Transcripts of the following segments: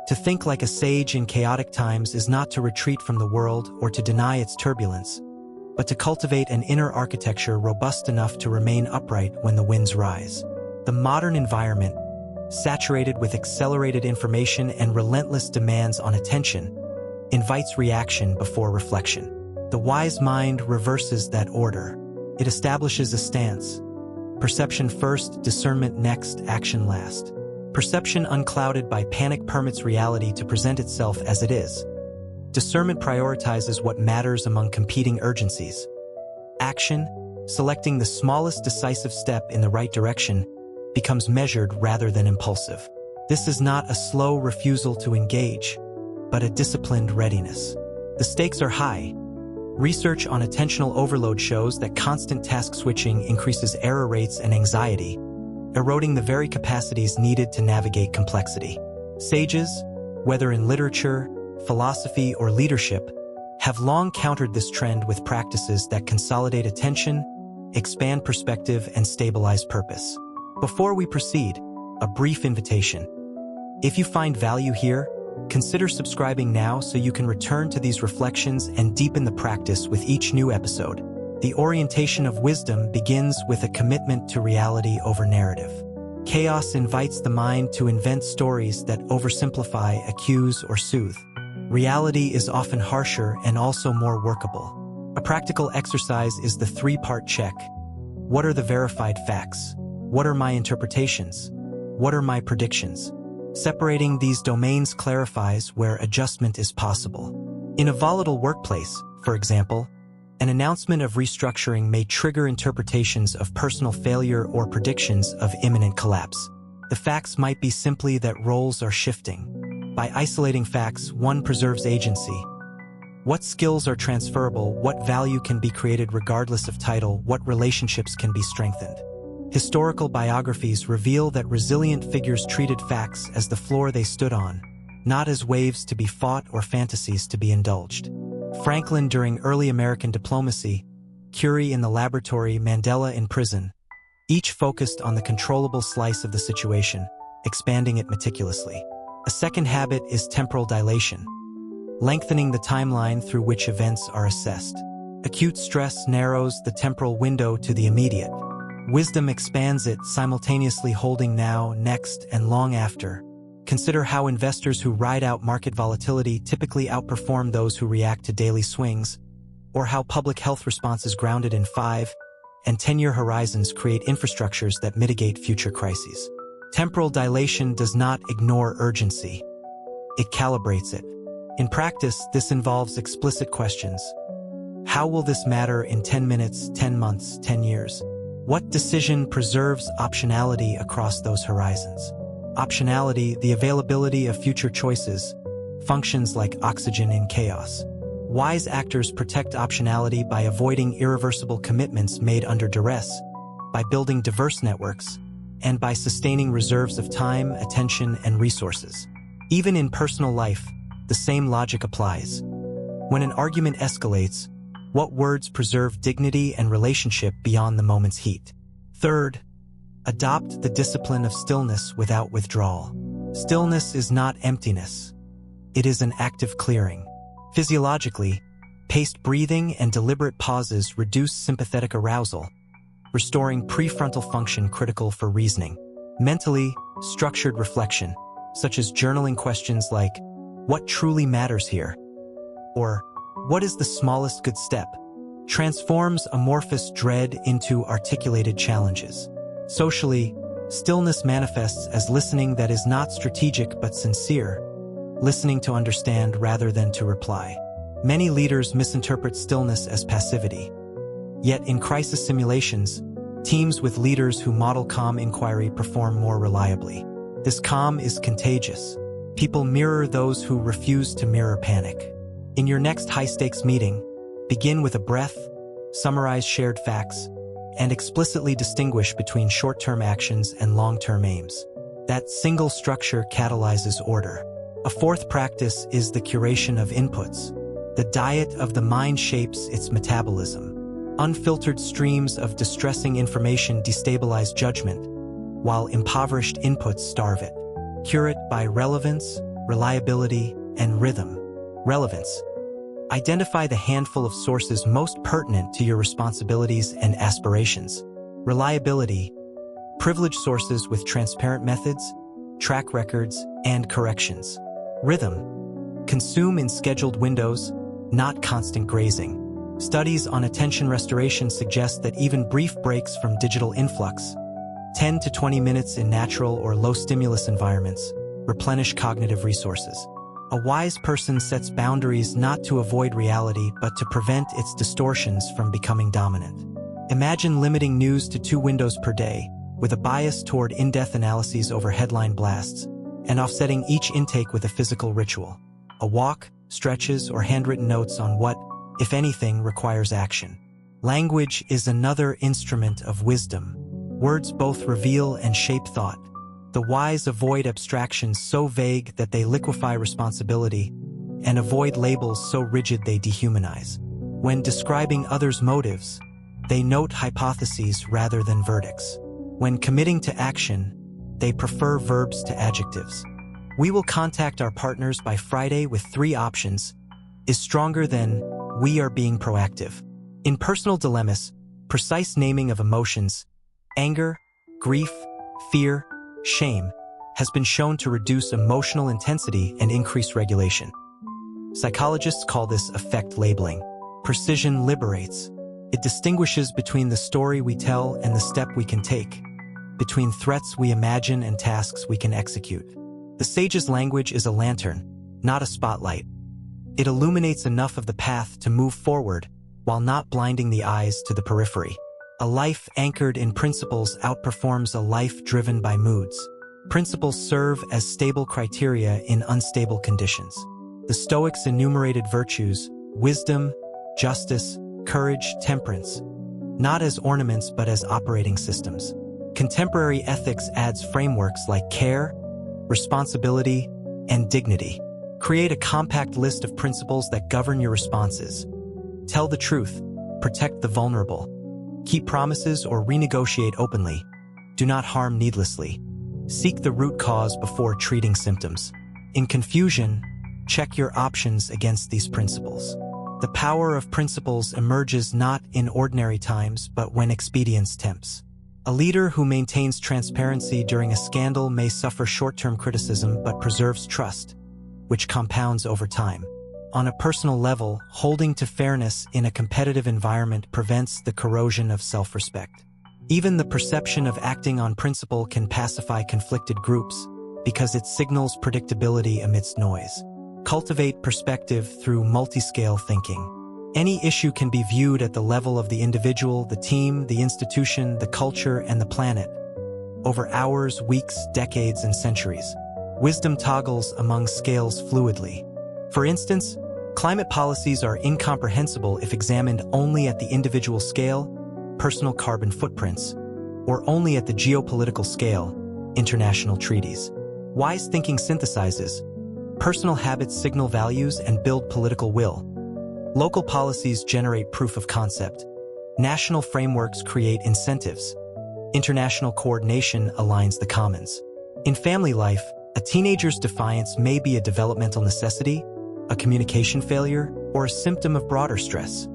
To think like a sage in chaotic times is not to retreat from the world or to deny its turbulence, but to cultivate an inner architecture robust enough to remain upright when the winds rise. The modern environment, saturated with accelerated information and relentless demands on attention, invites reaction before reflection. The wise mind reverses that order. It establishes a stance. Perception first, discernment next, action last. Perception unclouded by panic permits reality to present itself as it is. Discernment prioritizes what matters among competing urgencies. Action, selecting the smallest decisive step in the right direction, becomes measured rather than impulsive. This is not a slow refusal to engage, but a disciplined readiness. The stakes are high. Research on attentional overload shows that constant task switching increases error rates and anxiety, eroding the very capacities needed to navigate complexity. Sages, whether in literature, philosophy, or leadership, have long countered this trend with practices that consolidate attention, expand perspective, and stabilize purpose. Before we proceed, a brief invitation. If you find value here, consider subscribing now so you can return to these reflections and deepen the practice with each new episode. The orientation of wisdom begins with a commitment to reality over narrative. Chaos invites the mind to invent stories that oversimplify, accuse, or soothe. Reality is often harsher and also more workable. A practical exercise is the three-part check. What are the verified facts? What are my interpretations? What are my predictions? Separating these domains clarifies where adjustment is possible. In a volatile workplace, for example, an announcement of restructuring may trigger interpretations of personal failure or predictions of imminent collapse. The facts might be simply that roles are shifting. By isolating facts, one preserves agency. What skills are transferable? What value can be created regardless of title? What relationships can be strengthened? Historical biographies reveal that resilient figures treated facts as the floor they stood on, not as waves to be fought or fantasies to be indulged. Franklin during early American diplomacy, Curie in the laboratory, Mandela in prison, each focused on the controllable slice of the situation, expanding it meticulously. A second habit is temporal dilation, lengthening the timeline through which events are assessed. Acute stress narrows the temporal window to the immediate. Wisdom expands it, simultaneously holding now, next, and long after. Consider how investors who ride out market volatility typically outperform those who react to daily swings, or how public health responses grounded in 5- and 10-year horizons create infrastructures that mitigate future crises. Temporal dilation does not ignore urgency. It calibrates it. In practice, this involves explicit questions. How will this matter in 10 minutes, 10 months, 10 years? What decision preserves optionality across those horizons? Optionality, the availability of future choices, functions like oxygen in chaos. Wise actors protect optionality by avoiding irreversible commitments made under duress, by building diverse networks, and by sustaining reserves of time, attention, and resources. Even in personal life, the same logic applies. When an argument escalates, what words preserve dignity and relationship beyond the moment's heat? Third, adopt the discipline of stillness without withdrawal. Stillness is not emptiness. It is an active clearing. Physiologically, paced breathing and deliberate pauses reduce sympathetic arousal, restoring prefrontal function critical for reasoning. Mentally, structured reflection, such as journaling questions like, "What truly matters here?" or "What is the smallest good step?" transforms amorphous dread into articulated challenges. Socially, stillness manifests as listening that is not strategic but sincere, listening to understand rather than to reply. Many leaders misinterpret stillness as passivity. Yet in crisis simulations, teams with leaders who model calm inquiry perform more reliably. This calm is contagious. People mirror those who refuse to mirror panic. In your next high-stakes meeting, begin with a breath, summarize shared facts, and explicitly distinguish between short-term actions and long-term aims. That single structure catalyzes order. A fourth practice is the curation of inputs. The diet of the mind shapes its metabolism. Unfiltered streams of distressing information destabilize judgment, while impoverished inputs starve it. Cure it by relevance, reliability, and rhythm. Relevance. Identify the handful of sources most pertinent to your responsibilities and aspirations. Reliability. Privileged sources with transparent methods, track records, and corrections. Rhythm. Consume in scheduled windows, not constant grazing. Studies on attention restoration suggest that even brief breaks from digital influx, 10 to 20 minutes in natural or low-stimulus environments, replenish cognitive resources. A wise person sets boundaries not to avoid reality but to prevent its distortions from becoming dominant. Imagine limiting news to 2 windows per day, with a bias toward in-depth analyses over headline blasts, and offsetting each intake with a physical ritual. A walk, stretches, or handwritten notes on what, if anything, requires action. Language is another instrument of wisdom. Words both reveal and shape thought. The wise avoid abstractions so vague that they liquefy responsibility, and avoid labels so rigid they dehumanize. When describing others' motives, they note hypotheses rather than verdicts. When committing to action, they prefer verbs to adjectives. "We will contact our partners by Friday with 3 options" is stronger than "we are being proactive." In personal dilemmas, precise naming of emotions, anger, grief, fear, shame, has been shown to reduce emotional intensity and increase regulation. Psychologists call this affect labeling. Precision liberates. It distinguishes between the story we tell and the step we can take, between threats we imagine and tasks we can execute. The sage's language is a lantern, not a spotlight. It illuminates enough of the path to move forward while not blinding the eyes to the periphery. A life anchored in principles outperforms a life driven by moods. Principles serve as stable criteria in unstable conditions. The Stoics enumerated virtues: wisdom, justice, courage, temperance, not as ornaments but as operating systems. Contemporary ethics adds frameworks like care, responsibility, and dignity. Create a compact list of principles that govern your responses. Tell the truth, protect the vulnerable, keep promises or renegotiate openly. Do not harm needlessly. Seek the root cause before treating symptoms. In confusion, check your options against these principles. The power of principles emerges not in ordinary times but when expedience tempts. A leader who maintains transparency during a scandal may suffer short-term criticism but preserves trust, which compounds over time. On a personal level, holding to fairness in a competitive environment prevents the corrosion of self-respect. Even the perception of acting on principle can pacify conflicted groups because it signals predictability amidst noise. Cultivate perspective through multi-scale thinking. Any issue can be viewed at the level of the individual, the team, the institution, the culture, and the planet, over hours, weeks, decades, and centuries. Wisdom toggles among scales fluidly. For instance, climate policies are incomprehensible if examined only at the individual scale, personal carbon footprints, or only at the geopolitical scale, international treaties. Wise thinking synthesizes. Personal habits signal values and build political will. Local policies generate proof of concept. National frameworks create incentives. International coordination aligns the commons. In family life, a teenager's defiance may be a developmental necessity, a communication failure, or a symptom of broader stress.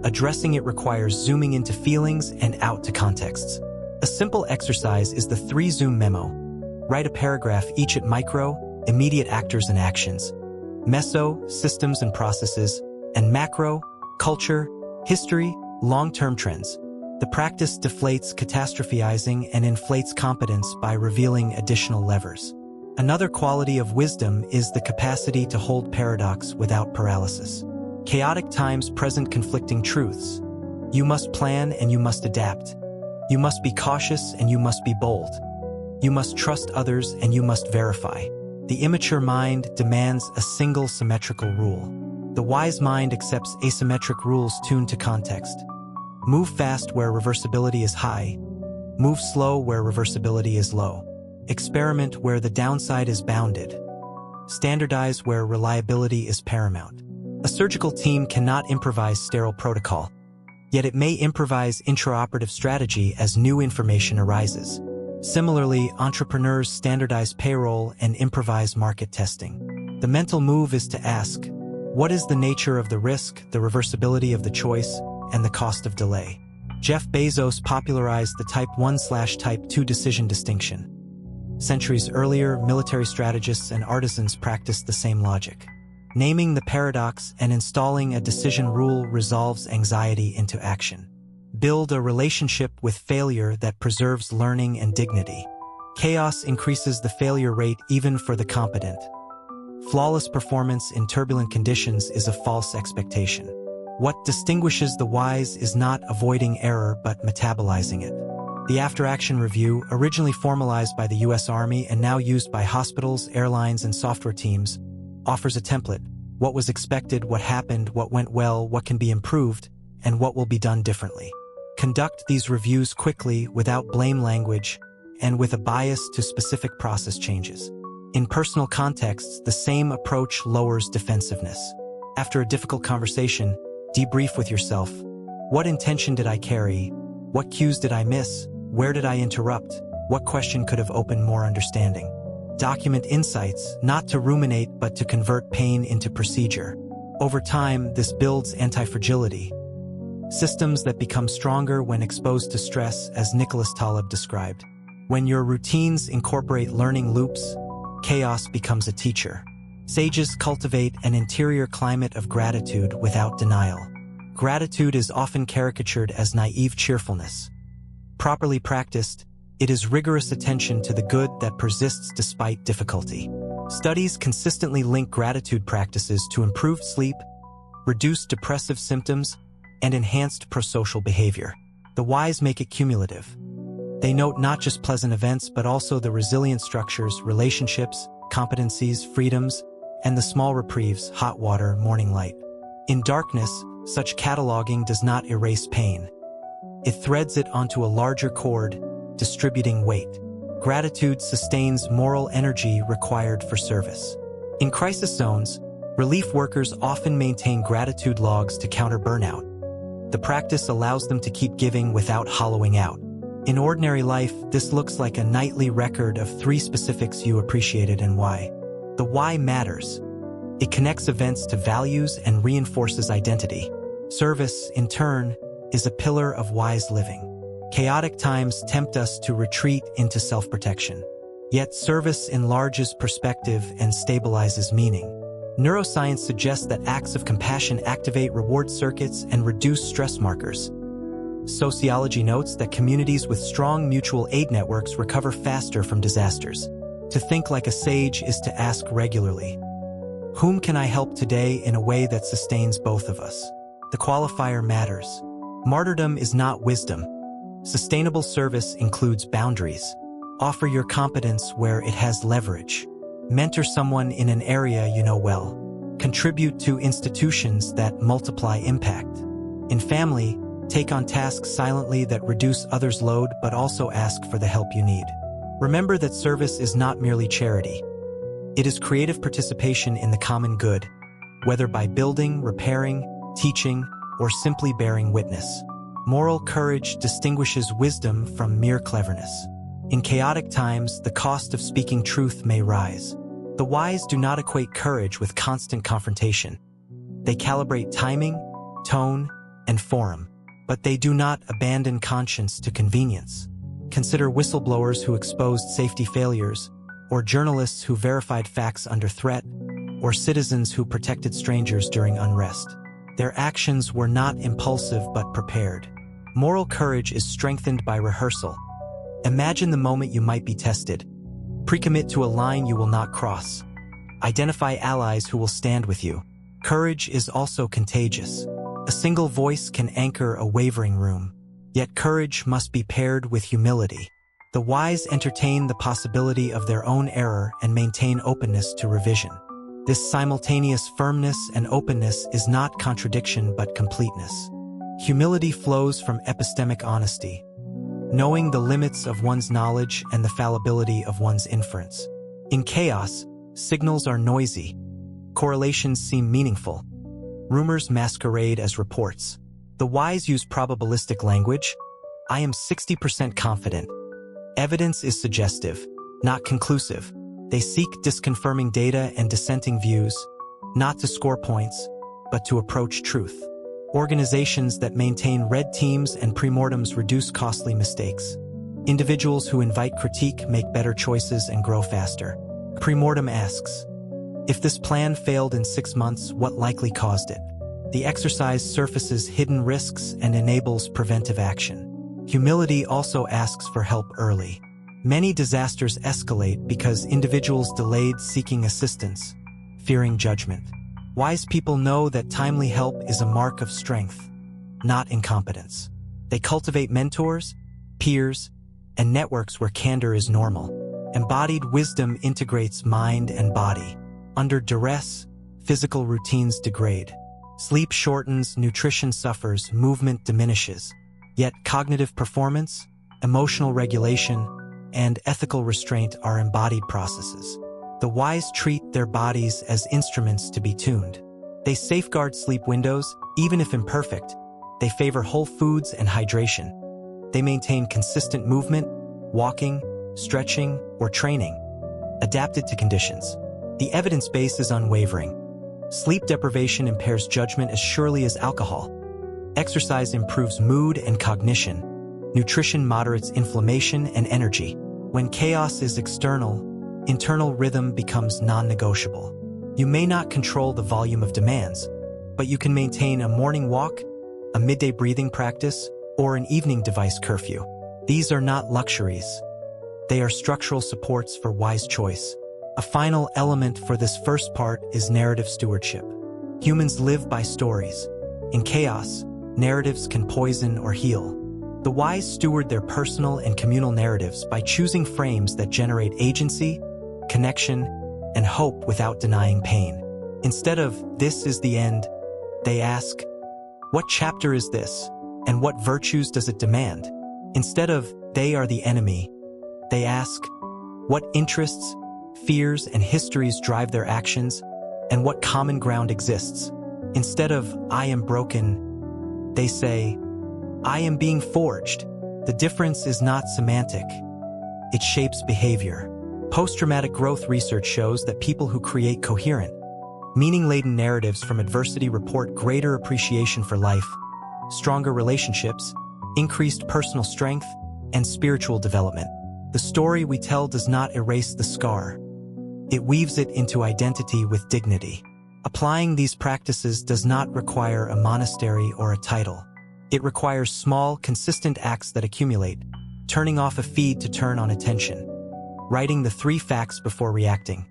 Addressing it requires zooming into feelings and out to contexts. A simple exercise is the 3-zoom memo. Write a paragraph each at micro, immediate actors and actions, meso, systems and processes, and macro, culture, history, long-term trends. The practice deflates catastrophizing and inflates competence by revealing additional levers. Another quality of wisdom is the capacity to hold paradox without paralysis. Chaotic times present conflicting truths. You must plan and you must adapt. You must be cautious and you must be bold. You must trust others and you must verify. The immature mind demands a single symmetrical rule. The wise mind accepts asymmetric rules tuned to context. Move fast where reversibility is high. Move slow where reversibility is low. Experiment where the downside is bounded. Standardize where reliability is paramount. A surgical team cannot improvise sterile protocol, yet it may improvise intraoperative strategy as new information arises. Similarly, entrepreneurs standardize payroll and improvise market testing. The mental move is to ask, what is the nature of the risk, the reversibility of the choice, and the cost of delay? Jeff Bezos popularized the Type 1/Type 2 decision distinction. Centuries earlier, military strategists and artisans practiced the same logic. Naming the paradox and installing a decision rule resolves anxiety into action. Build a relationship with failure that preserves learning and dignity. Chaos increases the failure rate even for the competent. Flawless performance in turbulent conditions is a false expectation. What distinguishes the wise is not avoiding error but metabolizing it. The after-action review, originally formalized by the U.S. Army and now used by hospitals, airlines, and software teams, offers a template: what was expected, what happened, what went well, what can be improved, and what will be done differently. Conduct these reviews quickly, without blame language, and with a bias to specific process changes. In personal contexts, the same approach lowers defensiveness. After a difficult conversation, debrief with yourself. What intention did I carry? What cues did I miss? Where did I interrupt? What question could have opened more understanding? Document insights, not to ruminate but to convert pain into procedure. Over time, this builds anti-fragility. Systems that become stronger when exposed to stress, as Nicholas Taleb described. When your routines incorporate learning loops, chaos becomes a teacher. Sages cultivate an interior climate of gratitude without denial. Gratitude is often caricatured as naive cheerfulness. Properly practiced, it is rigorous attention to the good that persists despite difficulty. Studies consistently link gratitude practices to improved sleep, reduced depressive symptoms, and enhanced prosocial behavior. The wise make it cumulative. They note not just pleasant events but also the resilient structures, relationships, competencies, freedoms, and the small reprieves: hot water, morning light. In darkness, such cataloging does not erase pain. It threads it onto a larger cord, distributing weight. Gratitude sustains moral energy required for service. In crisis zones, relief workers often maintain gratitude logs to counter burnout. The practice allows them to keep giving without hollowing out. In ordinary life, this looks like a nightly record of 3 specifics you appreciated and why. The why matters. It connects events to values and reinforces identity. Service, in turn, is a pillar of wise living. Chaotic times tempt us to retreat into self-protection. Yet service enlarges perspective and stabilizes meaning. Neuroscience suggests that acts of compassion activate reward circuits and reduce stress markers. Sociology notes that communities with strong mutual aid networks recover faster from disasters. To think like a sage is to ask regularly, whom can I help today in a way that sustains both of us? The qualifier matters. Martyrdom is not wisdom. Sustainable service includes boundaries. Offer your competence where it has leverage. Mentor someone in an area you know well. Contribute to institutions that multiply impact. In family, take on tasks silently that reduce others' load but also ask for the help you need. Remember that service is not merely charity. It is creative participation in the common good, whether by building, repairing, teaching, or simply bearing witness. Moral courage distinguishes wisdom from mere cleverness. In chaotic times, the cost of speaking truth may rise. The wise do not equate courage with constant confrontation. They calibrate timing, tone, and forum, but they do not abandon conscience to convenience. Consider whistleblowers who exposed safety failures, or journalists who verified facts under threat, or citizens who protected strangers during unrest. Their actions were not impulsive but prepared. Moral courage is strengthened by rehearsal. Imagine the moment you might be tested. Pre-commit to a line you will not cross. Identify allies who will stand with you. Courage is also contagious. A single voice can anchor a wavering room. Yet courage must be paired with humility. The wise entertain the possibility of their own error and maintain openness to revision. This simultaneous firmness and openness is not contradiction but completeness. Humility flows from epistemic honesty, knowing the limits of one's knowledge and the fallibility of one's inference. In chaos, signals are noisy. Correlations seem meaningful. Rumors masquerade as reports. The wise use probabilistic language. I am 60% confident. Evidence is suggestive, not conclusive. They seek disconfirming data and dissenting views, not to score points, but to approach truth. Organizations that maintain red teams and premortems reduce costly mistakes. Individuals who invite critique make better choices and grow faster. Premortem asks, if this plan failed in 6 months, what likely caused it? The exercise surfaces hidden risks and enables preventive action. Humility also asks for help early. Many disasters escalate because individuals delayed seeking assistance, fearing judgment. Wise people know that timely help is a mark of strength, not incompetence. They cultivate mentors, peers, and networks where candor is normal. Embodied wisdom integrates mind and body. Under duress, physical routines degrade. Sleep shortens, nutrition suffers, movement diminishes. Yet cognitive performance, emotional regulation, and ethical restraint are embodied processes. The wise treat their bodies as instruments to be tuned. They safeguard sleep windows, even if imperfect. They favor whole foods and hydration. They maintain consistent movement, walking, stretching, or training, adapted to conditions. The evidence base is unwavering. Sleep deprivation impairs judgment as surely as alcohol. Exercise improves mood and cognition. Nutrition moderates inflammation and energy. When chaos is external, internal rhythm becomes non-negotiable. You may not control the volume of demands, but you can maintain a morning walk, a midday breathing practice, or an evening device curfew. These are not luxuries. They are structural supports for wise choice. A final element for this first part is narrative stewardship. Humans live by stories. In chaos, narratives can poison or heal. The wise steward their personal and communal narratives by choosing frames that generate agency, connection, and hope without denying pain. Instead of, "This is the end," they ask, "What chapter is this, and what virtues does it demand?" Instead of, "They are the enemy," they ask, "What interests, fears, and histories drive their actions, and what common ground exists?" Instead of, "I am broken," they say, "I am being forged." The difference is not semantic. It shapes behavior. Post-traumatic growth research shows that people who create coherent, meaning-laden narratives from adversity report greater appreciation for life, stronger relationships, increased personal strength, and spiritual development. The story we tell does not erase the scar. It weaves it into identity with dignity. Applying these practices does not require a monastery or a title. It requires small, consistent acts that accumulate, turning off a feed to turn on attention, writing the 3 facts before reacting,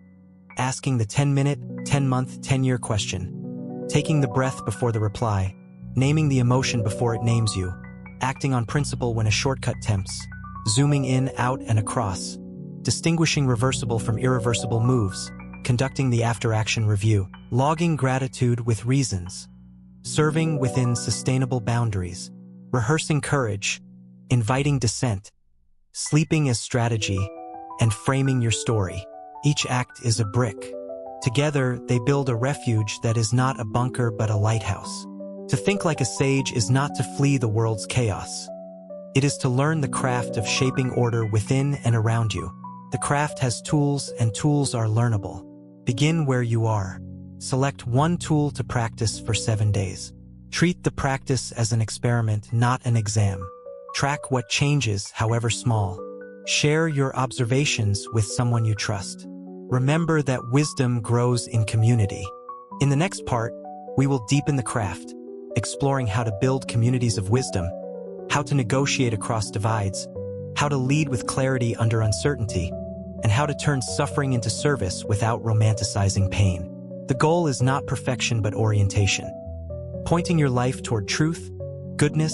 asking the 10-minute, 10-month, 10-year question, taking the breath before the reply, naming the emotion before it names you, acting on principle when a shortcut tempts, zooming in, out, and across, distinguishing reversible from irreversible moves, conducting the after-action review, logging gratitude with reasons, serving within sustainable boundaries, rehearsing courage, inviting dissent, sleeping as strategy, and framing your story. Each act is a brick. Together, they build a refuge that is not a bunker but a lighthouse. To think like a sage is not to flee the world's chaos. It is to learn the craft of shaping order within and around you. The craft has tools, and tools are learnable. Begin where you are. Select one tool to practice for 7 days. Treat the practice as an experiment, not an exam. Track what changes, however small. Share your observations with someone you trust. Remember that wisdom grows in community. In the next part, we will deepen the craft, exploring how to build communities of wisdom, how to negotiate across divides, how to lead with clarity under uncertainty, and how to turn suffering into service without romanticizing pain. The goal is not perfection but orientation, pointing your life toward truth, goodness,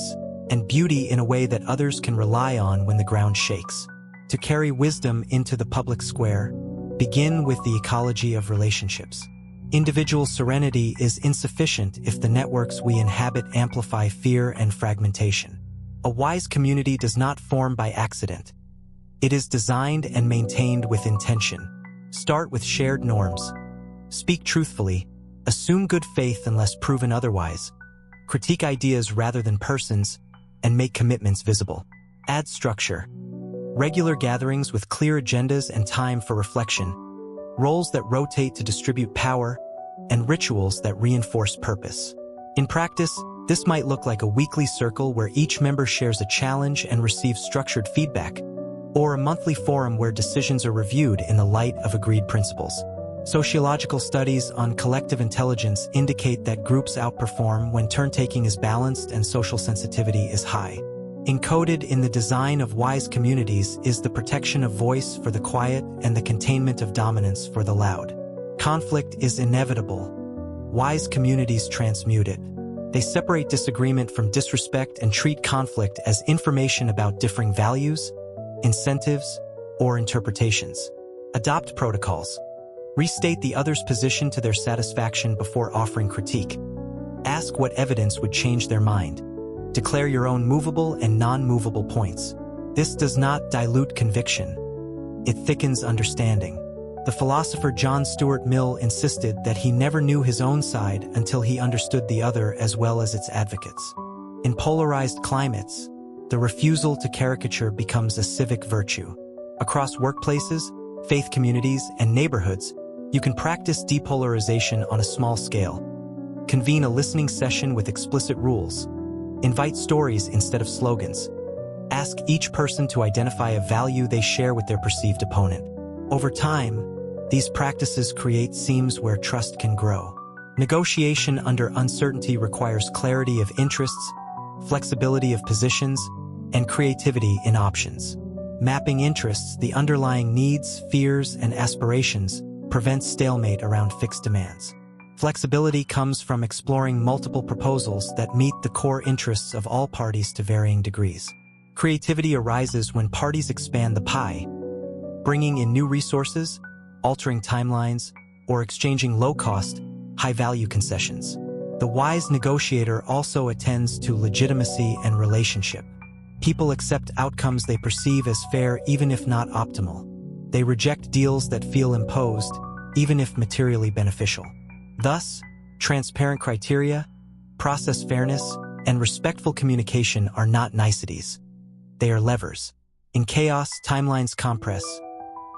and beauty in a way that others can rely on when the ground shakes. To carry wisdom into the public square, begin with the ecology of relationships. Individual serenity is insufficient if the networks we inhabit amplify fear and fragmentation. A wise community does not form by accident. It is designed and maintained with intention. Start with shared norms. Speak truthfully. Assume good faith unless proven otherwise. Critique ideas rather than persons, and make commitments visible. Add structure. regular gatherings with clear agendas and time for reflection, roles that rotate to distribute power, and rituals that reinforce purpose. In practice, this might look like a weekly circle where each member shares a challenge and receives structured feedback, or a monthly forum where decisions are reviewed in the light of agreed principles. Sociological studies on collective intelligence indicate that groups outperform when turn-taking is balanced and social sensitivity is high. Encoded in the design of wise communities is the protection of voice for the quiet and the containment of dominance for the loud. Conflict is inevitable. Wise communities transmute it. They separate disagreement from disrespect and treat conflict as information about differing values, incentives, or interpretations. Adopt protocols. Restate the other's position to their satisfaction before offering critique. Ask what evidence would change their mind. Declare your own movable and non-movable points. This does not dilute conviction. It thickens understanding. The philosopher John Stuart Mill insisted that he never knew his own side until he understood the other as well as its advocates. In polarized climates, the refusal to caricature becomes a civic virtue. Across workplaces, faith communities, and neighborhoods, you can practice depolarization on a small scale. Convene a listening session with explicit rules. Invite stories instead of slogans. Ask each person to identify a value they share with their perceived opponent. Over time, these practices create seams where trust can grow. Negotiation under uncertainty requires clarity of interests, flexibility of positions, and creativity in options. Mapping interests, the underlying needs, fears, and aspirations, prevents stalemate around fixed demands. Flexibility comes from exploring multiple proposals that meet the core interests of all parties to varying degrees. Creativity arises when parties expand the pie, bringing in new resources, altering timelines, or exchanging low-cost, high-value concessions. The wise negotiator also attends to legitimacy and relationship. People accept outcomes they perceive as fair even if not optimal. They reject deals that feel imposed, even if materially beneficial. Thus, transparent criteria, process fairness, and respectful communication are not niceties. They are levers. In chaos, timelines compress.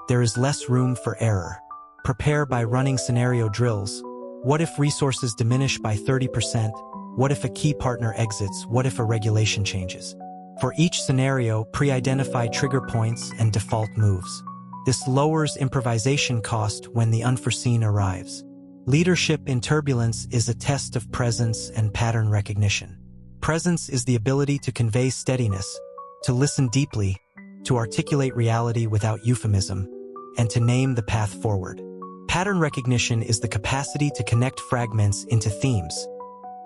There is less room for error. Prepare by running scenario drills. What if resources diminish by 30%? What if a key partner exits? What if a regulation changes? For each scenario, pre-identify trigger points and default moves. This lowers improvisation cost when the unforeseen arrives. Leadership in turbulence is a test of presence and pattern recognition. Presence is the ability to convey steadiness, to listen deeply, to articulate reality without euphemism, and to name the path forward. Pattern recognition is the capacity to connect fragments into themes.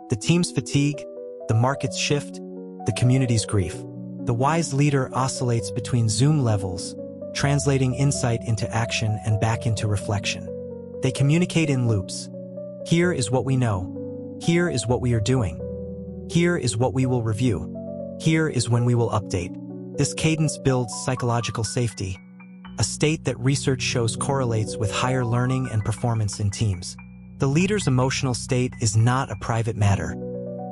The team's fatigue, the market's shift, the community's grief. The wise leader oscillates between zoom levels, translating insight into action and back into reflection. They communicate in loops. Here is what we know. Here is what we are doing. Here is what we will review. Here is when we will update. This cadence builds psychological safety, a state that research shows correlates with higher learning and performance in teams. The leader's emotional state is not a private matter.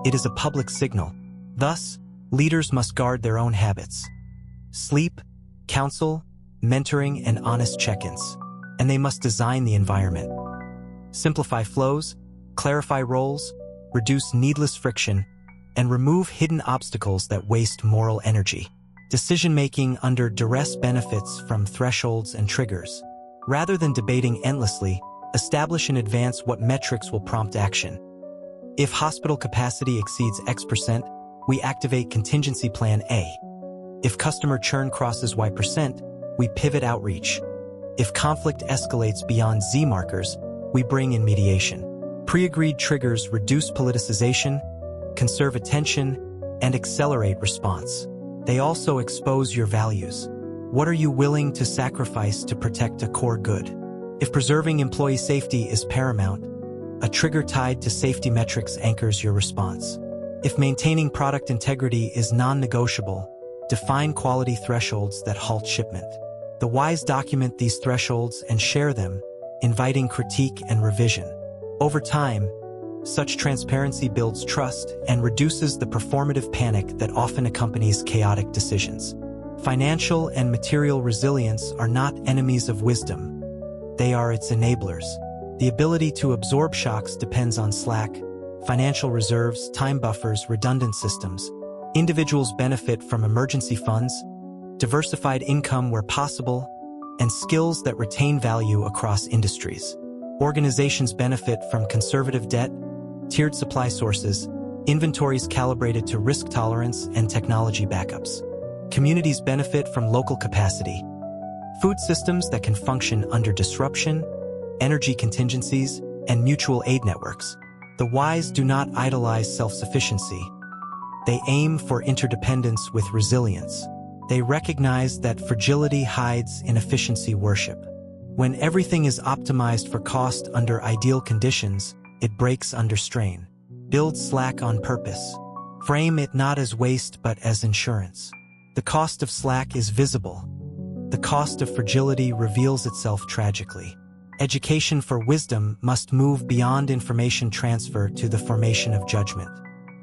It is a public signal. Thus, leaders must guard their own habits. Sleep, counsel, mentoring, and honest check-ins. And they must design the environment. Simplify flows, clarify roles, reduce needless friction, and remove hidden obstacles that waste moral energy. Decision-making under duress benefits from thresholds and triggers. Rather than debating endlessly, establish in advance what metrics will prompt action. If hospital capacity exceeds X%, we activate contingency plan A. If customer churn crosses Y%, we pivot outreach. If conflict escalates beyond Z markers, we bring in mediation. Pre-agreed triggers reduce politicization, conserve attention, and accelerate response. They also expose your values. What are you willing to sacrifice to protect a core good? If preserving employee safety is paramount, a trigger tied to safety metrics anchors your response. If maintaining product integrity is non-negotiable, define quality thresholds that halt shipment. The wise document these thresholds and share them, inviting critique and revision. Over time, such transparency builds trust and reduces the performative panic that often accompanies chaotic decisions. Financial and material resilience are not enemies of wisdom. They are its enablers. The ability to absorb shocks depends on slack, financial reserves, time buffers, redundant systems. Individuals benefit from emergency funds, diversified income where possible, and skills that retain value across industries. Organizations benefit from conservative debt, tiered supply sources, inventories calibrated to risk tolerance, and technology backups. Communities benefit from local capacity, food systems that can function under disruption, energy contingencies, and mutual aid networks. The wise do not idolize self-sufficiency. They aim for interdependence with resilience. They recognize that fragility hides in efficiency worship. When everything is optimized for cost under ideal conditions, it breaks under strain. Build slack on purpose. Frame it not as waste but as insurance. The cost of slack is visible. The cost of fragility reveals itself tragically. Education for wisdom must move beyond information transfer to the formation of judgment.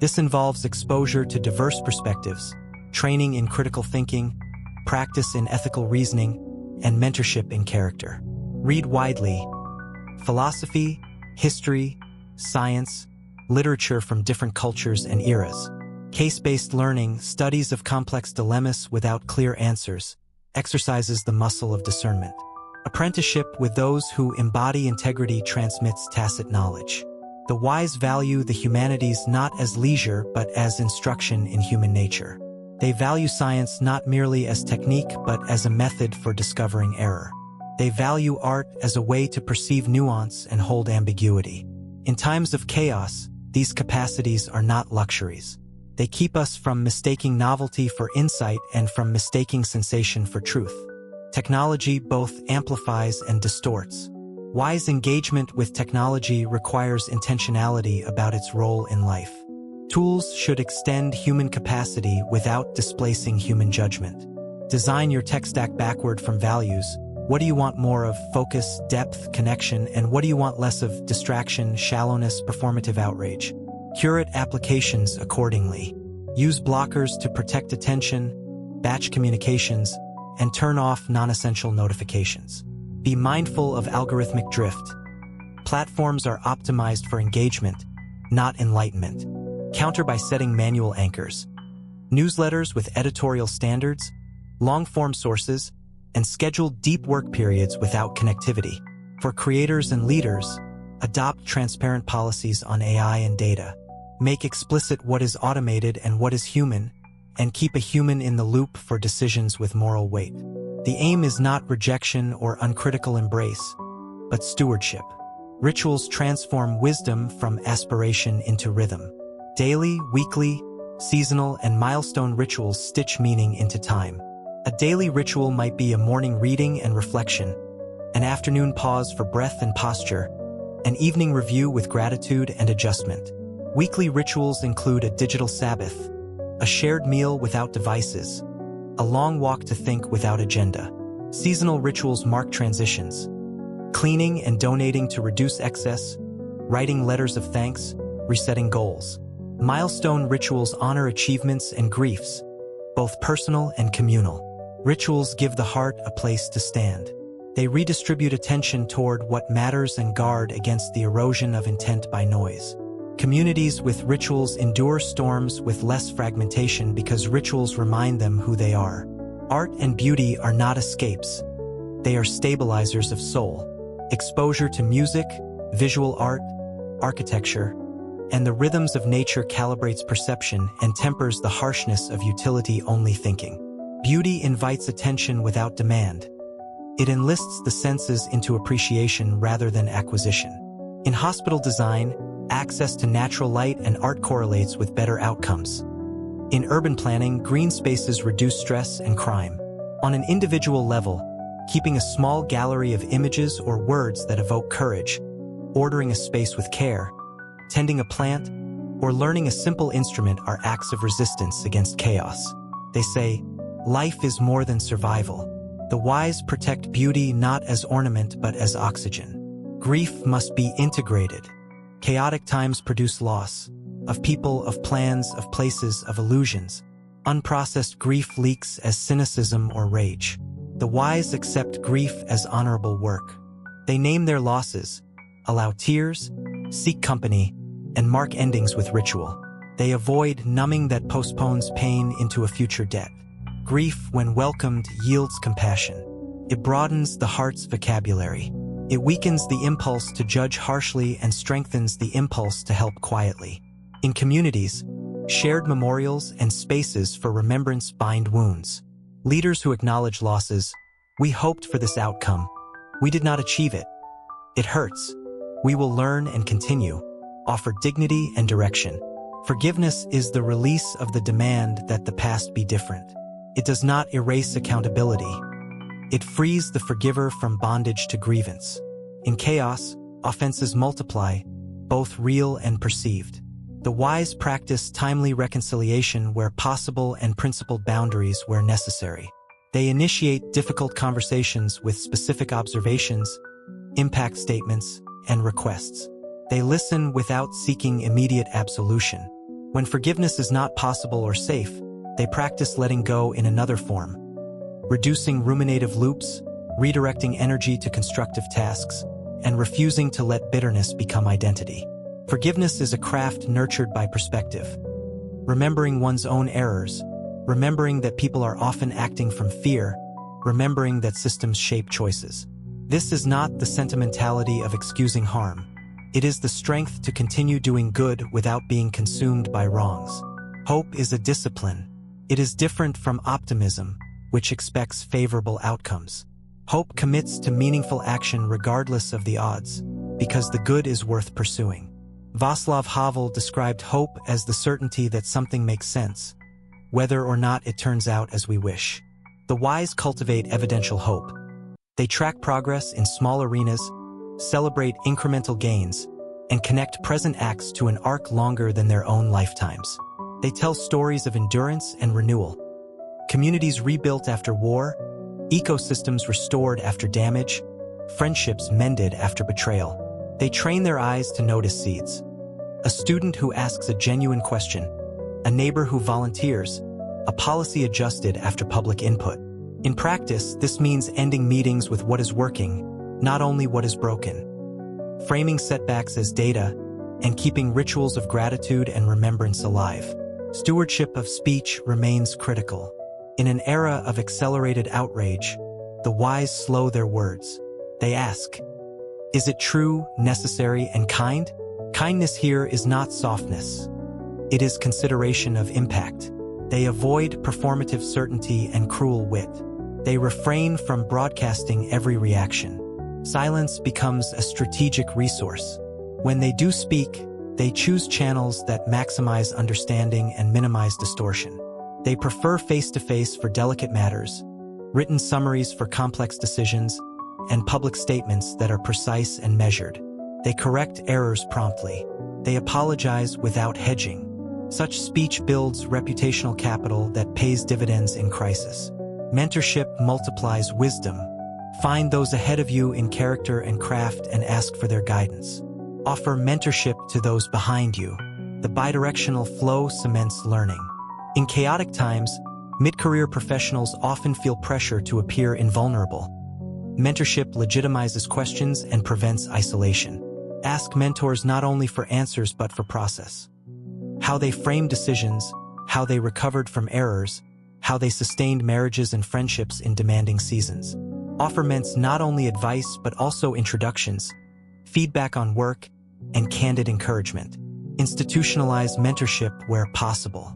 This involves exposure to diverse perspectives, training in critical thinking, practice in ethical reasoning, and mentorship in character. Read widely. Philosophy, history, science, literature from different cultures and eras. Case-based learning, studies of complex dilemmas without clear answers, exercises the muscle of discernment. Apprenticeship with those who embody integrity transmits tacit knowledge. The wise value the humanities not as leisure but as instruction in human nature. They value science not merely as technique but as a method for discovering error. They value art as a way to perceive nuance and hold ambiguity. In times of chaos, these capacities are not luxuries. They keep us from mistaking novelty for insight and from mistaking sensation for truth. Technology both amplifies and distorts. Wise engagement with technology requires intentionality about its role in life. Tools should extend human capacity without displacing human judgment. Design your tech stack backward from values. What do you want more of? Focus, depth, connection, and what do you want less of? Distraction, shallowness, performative outrage. Curate applications accordingly. Use blockers to protect attention, batch communications, and turn off non-essential notifications. Be mindful of algorithmic drift. Platforms are optimized for engagement, not enlightenment. Counter by setting manual anchors. Newsletters with editorial standards, long-form sources, and schedule deep work periods without connectivity. For creators and leaders, adopt transparent policies on AI and data. Make explicit what is automated and what is human, and keep a human in the loop for decisions with moral weight. The aim is not rejection or uncritical embrace, but stewardship. Rituals transform wisdom from aspiration into rhythm. Daily, weekly, seasonal, and milestone rituals stitch meaning into time. A daily ritual might be a morning reading and reflection, an afternoon pause for breath and posture, an evening review with gratitude and adjustment. Weekly rituals include a digital Sabbath, a shared meal without devices, a long walk to think without agenda. Seasonal rituals mark transitions, cleaning and donating to reduce excess, writing letters of thanks, resetting goals. Milestone rituals honor achievements and griefs, both personal and communal. Rituals give the heart a place to stand. They redistribute attention toward what matters and guard against the erosion of intent by noise. Communities with rituals endure storms with less fragmentation because rituals remind them who they are. Art and beauty are not escapes. They are stabilizers of soul. Exposure to music, visual art, architecture, and the rhythms of nature calibrates perception and tempers the harshness of utility-only thinking. Beauty invites attention without demand. It enlists the senses into appreciation rather than acquisition. In hospital design, access to natural light and art correlates with better outcomes. In urban planning, green spaces reduce stress and crime. On an individual level, keeping a small gallery of images or words that evoke courage, ordering a space with care, tending a plant, or learning a simple instrument are acts of resistance against chaos. They say, life is more than survival. The wise protect beauty not as ornament but as oxygen. Grief must be integrated. Chaotic times produce loss, of people, of plans, of places, of illusions. Unprocessed grief leaks as cynicism or rage. The wise accept grief as honorable work. They name their losses, allow tears, seek company, and mark endings with ritual. They avoid numbing that postpones pain into a future debt. Grief, when welcomed, yields compassion. It broadens the heart's vocabulary. It weakens the impulse to judge harshly and strengthens the impulse to help quietly. In communities, shared memorials and spaces for remembrance bind wounds. Leaders who acknowledge losses, "We hoped for this outcome. We did not achieve it. It hurts. We will learn and continue," offer dignity and direction. Forgiveness is the release of the demand that the past be different. It does not erase accountability. It frees the forgiver from bondage to grievance. In chaos, offenses multiply, both real and perceived. The wise practice timely reconciliation where possible and principled boundaries where necessary. They initiate difficult conversations with specific observations, impact statements, and requests. They listen without seeking immediate absolution. When forgiveness is not possible or safe, they practice letting go in another form, reducing ruminative loops, redirecting energy to constructive tasks, and refusing to let bitterness become identity. Forgiveness is a craft nurtured by perspective. Remembering one's own errors, remembering that people are often acting from fear, remembering that systems shape choices. This is not the sentimentality of excusing harm. It is the strength to continue doing good without being consumed by wrongs. Hope is a discipline. It is different from optimism, which expects favorable outcomes. Hope commits to meaningful action regardless of the odds, because the good is worth pursuing. Václav Havel described hope as the certainty that something makes sense, whether or not it turns out as we wish. The wise cultivate evidential hope. They track progress in small arenas, celebrate incremental gains, and connect present acts to an arc longer than their own lifetimes. They tell stories of endurance and renewal. Communities rebuilt after war, ecosystems restored after damage, friendships mended after betrayal. They train their eyes to notice seeds. A student who asks a genuine question, a neighbor who volunteers, a policy adjusted after public input. In practice, this means ending meetings with what is working, not only what is broken. Framing setbacks as data, and keeping rituals of gratitude and remembrance alive. Stewardship of speech remains critical. In an era of accelerated outrage, the wise slow their words. They ask, "Is it true, necessary, and kind?" Kindness here is not softness. It is consideration of impact. They avoid performative certainty and cruel wit. They refrain from broadcasting every reaction. Silence becomes a strategic resource. When they do speak, they choose channels that maximize understanding and minimize distortion. They prefer face-to-face for delicate matters, written summaries for complex decisions, and public statements that are precise and measured. They correct errors promptly. They apologize without hedging. Such speech builds reputational capital that pays dividends in crisis. Mentorship multiplies wisdom. Find those ahead of you in character and craft and ask for their guidance. Offer mentorship to those behind you. The bidirectional flow cements learning. In chaotic times, mid-career professionals often feel pressure to appear invulnerable. Mentorship legitimizes questions and prevents isolation. Ask mentors not only for answers but for process. How they framed decisions, how they recovered from errors, how they sustained marriages and friendships in demanding seasons. Offer ments not only advice but also introductions, feedback on work, and candid encouragement. Institutionalize mentorship where possible.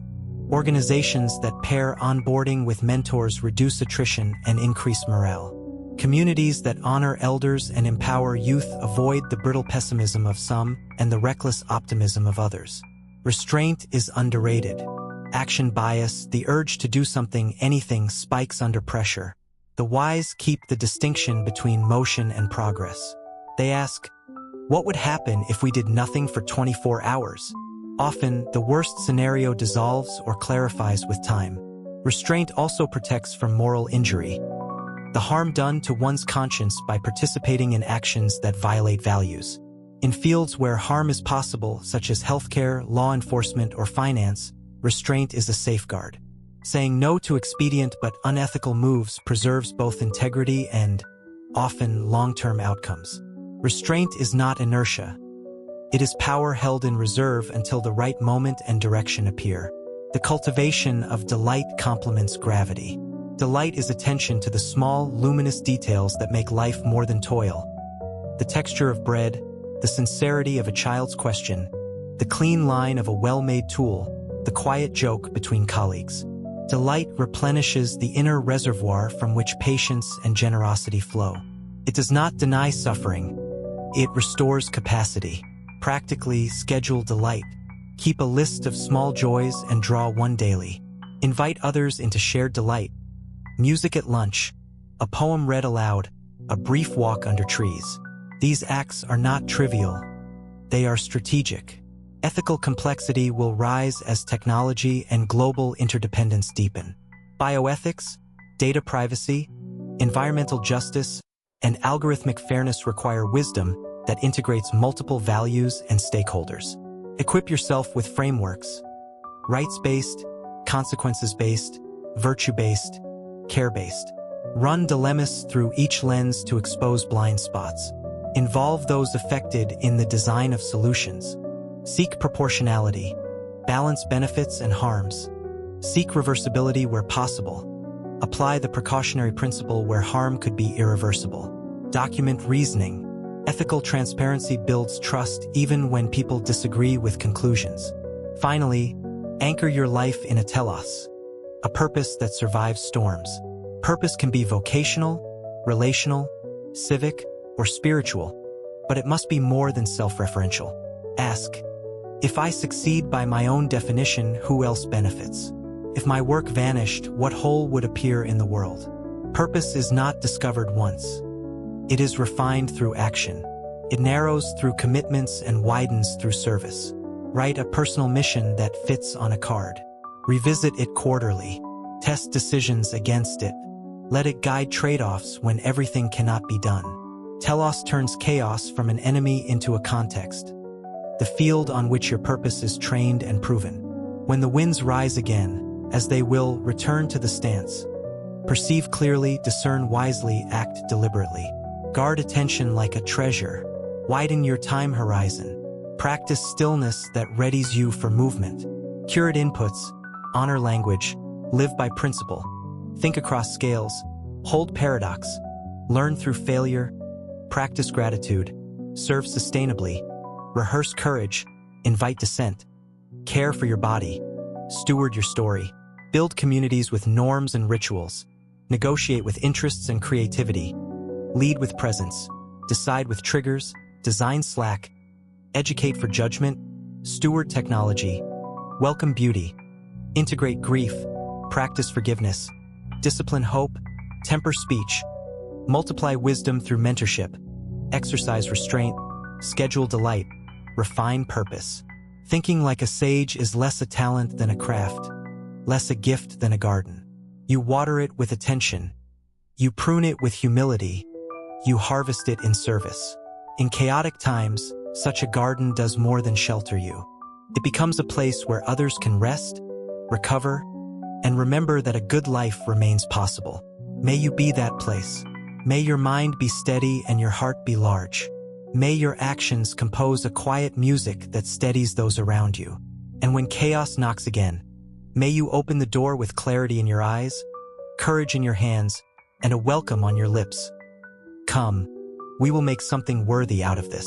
Organizations that pair onboarding with mentors reduce attrition and increase morale. Communities that honor elders and empower youth avoid the brittle pessimism of some and the reckless optimism of others. Restraint is underrated. Action bias, the urge to do something, anything, spikes under pressure. The wise keep the distinction between motion and progress. They ask, what would happen if we did nothing for 24 hours? Often, the worst scenario dissolves or clarifies with time. Restraint also protects from moral injury. The harm done to one's conscience by participating in actions that violate values. In fields where harm is possible, such as healthcare, law enforcement, or finance, restraint is a safeguard. Saying no to expedient but unethical moves preserves both integrity and, often, long-term outcomes. Restraint is not inertia. It is power held in reserve until the right moment and direction appear. The cultivation of delight complements gravity. Delight is attention to the small, luminous details that make life more than toil. The texture of bread, the sincerity of a child's question, the clean line of a well-made tool, the quiet joke between colleagues. Delight replenishes the inner reservoir from which patience and generosity flow. It does not deny suffering. It restores capacity. Practically, schedule delight. Keep a list of small joys and draw one daily. Invite others into shared delight. Music at lunch, a poem read aloud, a brief walk under trees. These acts are not trivial. They are strategic. Ethical complexity will rise as technology and global interdependence deepen. Bioethics, data privacy, environmental justice, and algorithmic fairness require wisdom that integrates multiple values and stakeholders. Equip yourself with frameworks: rights-based, consequences-based, virtue-based, care-based. Run dilemmas through each lens to expose blind spots. Involve those affected in the design of solutions. Seek proportionality. Balance benefits and harms. Seek reversibility where possible. Apply the precautionary principle where harm could be irreversible. Document reasoning. Ethical transparency builds trust even when people disagree with conclusions. Finally, anchor your life in a telos, a purpose that survives storms. Purpose can be vocational, relational, civic, or spiritual, but it must be more than self-referential. Ask, if I succeed by my own definition, who else benefits? If my work vanished, what hole would appear in the world? Purpose is not discovered once. It is refined through action. It narrows through commitments and widens through service. Write a personal mission that fits on a card. Revisit it quarterly. Test decisions against it. Let it guide trade-offs when everything cannot be done. Telos turns chaos from an enemy into a context, the field on which your purpose is trained and proven. When the winds rise again, as they will, return to the stance. Perceive clearly, discern wisely, act deliberately. Guard attention like a treasure. Widen your time horizon. Practice stillness that readies you for movement. Curate inputs. Honor language. Live by principle. Think across scales. Hold paradox. Learn through failure. Practice gratitude. Serve sustainably. Rehearse courage. Invite dissent. Care for your body. Steward your story. Build communities with norms and rituals. Negotiate with interests and creativity. Lead with presence. Decide with triggers. Design slack. Educate for judgment. Steward technology. Welcome beauty. Integrate grief. Practice forgiveness. Discipline hope. Temper speech. Multiply wisdom through mentorship. Exercise restraint. Schedule delight. Refine purpose. Thinking like a sage is less a talent than a craft, less a gift than a garden. You water it with attention. You prune it with humility. You harvest it in service. In chaotic times, such a garden does more than shelter you. It becomes a place where others can rest, recover, and remember that a good life remains possible. May you be that place. May your mind be steady and your heart be large. May your actions compose a quiet music that steadies those around you. And when chaos knocks again, may you open the door with clarity in your eyes, courage in your hands, and a welcome on your lips. Come, we will make something worthy out of this.